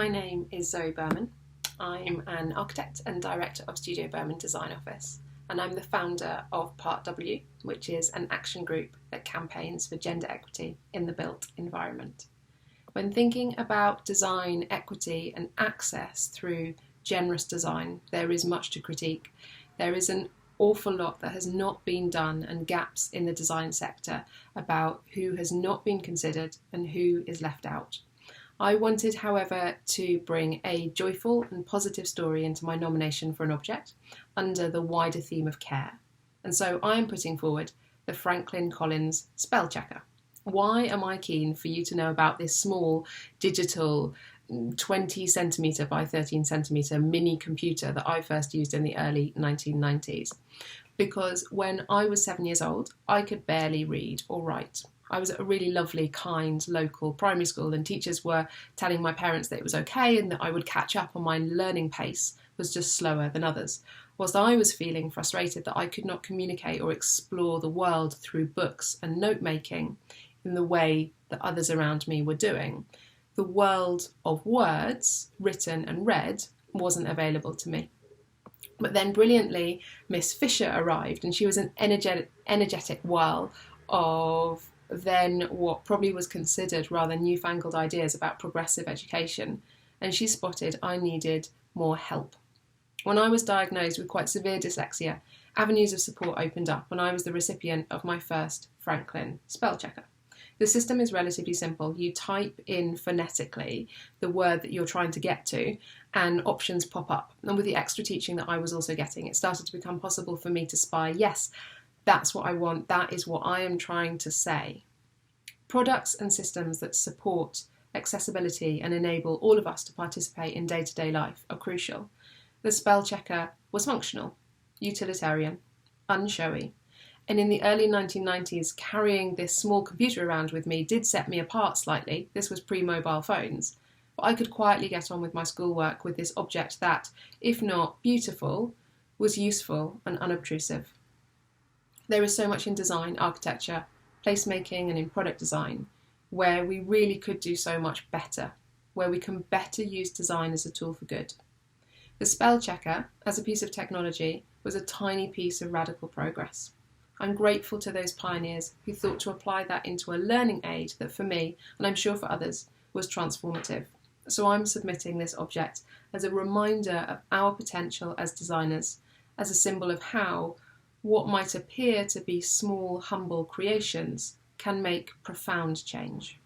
My name is Zoë Berman. I'm an architect and director of Studio Berman Design Office, and I'm the founder of Part W, which is an action group that campaigns for gender equity in the built environment. When thinking about design, equity and access through generous design, there is much to critique. There is an awful lot that has not been done and gaps in the design sector about who has not been considered and who is left out. I wanted, however, to bring a joyful and positive story into my nomination for an object under the wider theme of care. And so I am putting forward the Franklin Collins spellchecker. Why am I keen for you to know about this small digital 20 centimetre by 13 centimetre mini computer that I first used in the early 1990s? Because when I was 7 years old, I could barely read or write. I was at a really lovely, kind, local primary school, and teachers were telling my parents that it was okay and that I would catch up, and my learning pace was just slower than others. Whilst I was feeling frustrated that I could not communicate or explore the world through books and note-making in the way that others around me were doing, the world of words, written and read, wasn't available to me. But then brilliantly, Miss Fisher arrived, and she was an energetic whirl of then what probably was considered rather newfangled ideas about progressive education, and she spotted I needed more help. When I was diagnosed with quite severe dyslexia, avenues of support opened up, and I was the recipient of my first Franklin spellchecker. The system is relatively simple. You type in phonetically the word that you're trying to get to, and options pop up. And with the extra teaching that I was also getting, it started to become possible for me to spy, yes, that's what I want, that is what I am trying to say. Products and systems that support accessibility and enable all of us to participate in day-to-day life are crucial. The spellchecker was functional, utilitarian, unshowy, and in the early 1990s, carrying this small computer around with me did set me apart slightly. This was pre-mobile phones. But I could quietly get on with my schoolwork with this object that, if not beautiful, was useful and unobtrusive. There is so much in design, architecture, placemaking and in product design where we really could do so much better, where we can better use design as a tool for good. The spellchecker, as a piece of technology, was a tiny piece of radical progress. I'm grateful to those pioneers who thought to apply that into a learning aid that for me, and I'm sure for others, was transformative. So I'm submitting this object as a reminder of our potential as designers, as a symbol of how what might appear to be small, humble creations can make profound change.